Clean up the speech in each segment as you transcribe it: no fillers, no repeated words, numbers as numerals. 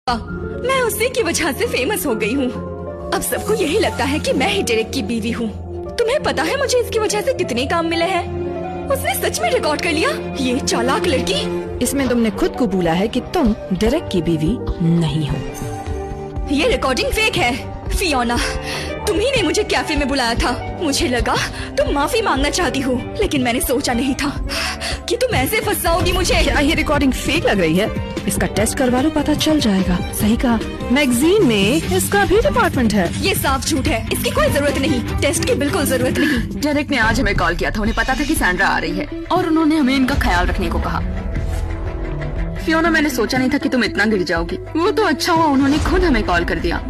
मैं उसी की वजह से फेमस हो गई हूँ। अब सबको यही लगता है कि मैं ही डेरेक की बीवी हूँ। तुम्हें पता है मुझे इसकी वजह से कितने काम मिले हैं? उसने सच में रिकॉर्ड कर लिया, ये चालाक लड़की। इसमें तुमने खुद को बोला है कि तुम डेरेक की बीवी नहीं हो। ये रिकॉर्डिंग फेक है। फियोना, तुम्ही ने मुझे कैफे में बुलाया था। मुझे लगा तुम माफी मांगना चाहती हो, लेकिन मैंने सोचा नहीं था कि तुम ऐसे फंसाओगी मुझे। क्या ये रिकॉर्डिंग फेक लग रही है? इसका टेस्ट करवा लो, पता चल जाएगा। सही कहा, मैगजीन में इसका भी डिपार्टमेंट है। ये साफ झूठ है, इसकी कोई जरूरत नहीं, टेस्ट की बिल्कुल जरूरत नहीं। डेरेक ने आज हमें कॉल किया था, उन्हें पता था कि सैंड्रा आ रही है और उन्होंने हमें इनका ख्याल रखने को कहा। फियोना, मैंने सोचा नहीं था कि तुम इतना गिर जाओगी। वो तो अच्छा हुआ उन्होंने खुद हमें कॉल कर दिया।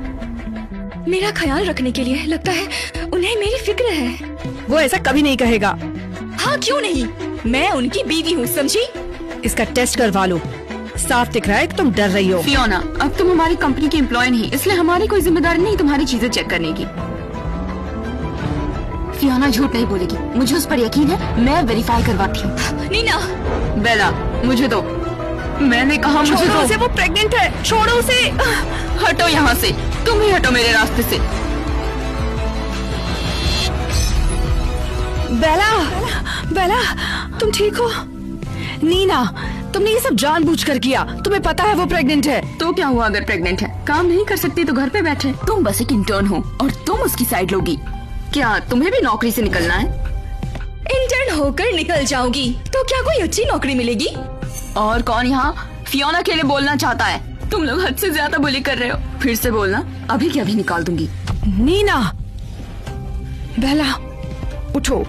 मेरा ख्याल रखने के लिए लगता है उन्हें मेरी फिक्र है। वो ऐसा कभी नहीं कहेगा। हाँ, क्यों नहीं, मैं उनकी बीवी हूँ, समझी? इसका टेस्ट करवा लो, साफ दिख रहा है कि तुम डर रही हो। फियोना, अब तुम हमारी कंपनी की एम्प्लॉय नहीं, इसलिए हमारी कोई जिम्मेदारी नहीं तुम्हारी चीजें चेक करने की। फियोना झूठ नहीं बोलेगी, मुझे उस पर यकीन है, मैं वेरीफाई करवाती हूँ। नीना, बेला, मुझे दो, मैंने कहा मुझे छोड़ो दो। उसे, वो प्रेग्नेंट है, छोड़ो उसे। हटो यहाँ से, तुम ही हटो मेरे रास्ते से। बेला, बेला, तुम ठीक हो? नीना, तुमने ये सब जानबूझकर किया, तुम्हें पता है वो प्रेग्नेंट है। तो क्या हुआ अगर प्रेग्नेंट है? काम नहीं कर सकती तो घर पे बैठे। तुम बस एक इंटर्न हो और तुम उसकी साइड लोगी। क्या तुम्हें भी नौकरी से निकलना है? इंटर्न होकर निकल जाऊंगी तो क्या कोई अच्छी नौकरी मिलेगी? और कौन यहाँ फियोना के लिए बोलना चाहता है? तुम लोग हद से ज्यादा बुली कर रहे हो। फिर से बोलना, अभी के अभी निकाल दूंगी। नीना, बेला, उठो।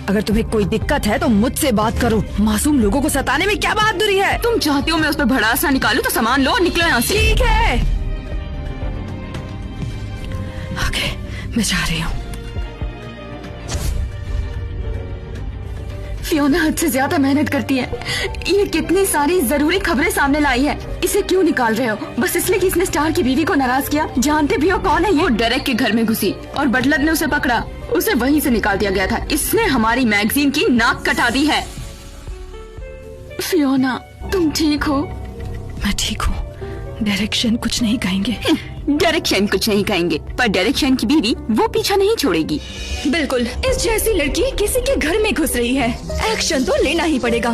अगर तुम्हें कोई दिक्कत है तो मुझसे बात करो। मासूम लोगों को सताने में क्या बहादुरी है? तुम चाहती हो मैं उस पर भड़ास ना निकालूं तो सामान लो और निकलो यहाँ से। ठीक है, ओके, मैं जा रही हूँ। फियोना हद से ज्यादा मेहनत करती है। ये कितनी सारी जरूरी खबरें सामने लाई है। इसे क्यों निकाल रहे हो? बस इसलिए कि इसने स्टार की बीवी को नाराज किया। जानते भी हो कौन है ये? वो डेरेक के घर में घुसी और बटलर ने उसे पकड़ा। उसे वहीं से निकाल दिया गया था। इसने हमारी मैगजीन की नाक कटा दी है। फियोना, तुम ठीक हो? मैं ठीक हूँ। डायरेक्शन कुछ नहीं कहेंगे। डायरेक्शन कुछ नहीं कहेंगे, पर डायरेक्शन की बीवी वो पीछा नहीं छोड़ेगी। बिल्कुल, इस जैसी लड़की किसी के घर में घुस रही है, एक्शन तो लेना ही पड़ेगा।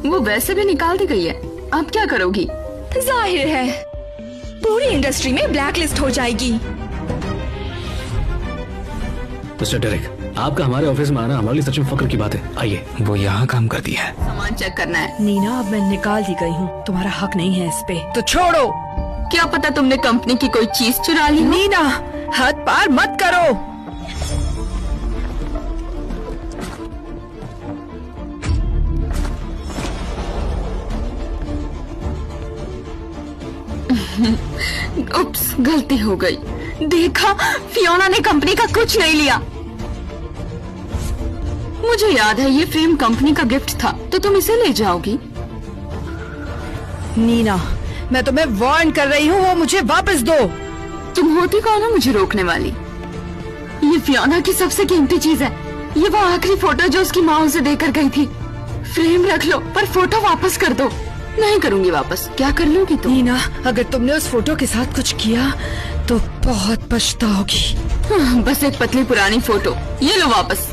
वो वैसे भी निकाल दी गई है, अब क्या करोगी? जाहिर है पूरी इंडस्ट्री में ब्लैकलिस्ट हो जाएगी। मिस्टर डेरेक, आपका हमारे ऑफिस में आना हमारे लिए सच में फक्र की बात है। आइए। वो यहाँ काम करती है। सामान चेक करना है। नीना, अब मैं निकाल दी गई हूँ, तुम्हारा हक नहीं है इस पे, तो छोड़ो। क्या पता तुमने कंपनी की कोई चीज चुरा ली हो? नीना, हाथ पार मत करो। उप्स, गलती हो गई। देखा, फियोना ने कंपनी का कुछ नहीं लिया। मुझे याद है ये फ्रेम कंपनी का गिफ्ट था, तो तुम इसे ले जाओगी? नीना, मैं तुम्हें वार्न कर रही हूँ, वो मुझे वापस दो। तुम होती कौन हो मुझे रोकने वाली? ये फियोना की सबसे कीमती चीज है। ये वो आखिरी फोटो जो उसकी माँ उसे देकर गई थी। फ्रेम रख लो, पर फोटो वापस कर दो। नहीं करूंगी वापस। क्या कर लोगी तुम? नीना, अगर तुमने उस फोटो के साथ कुछ किया तो बहुत पछताओगी। बस एक पतली पुरानी फोटो, ये लो वापस।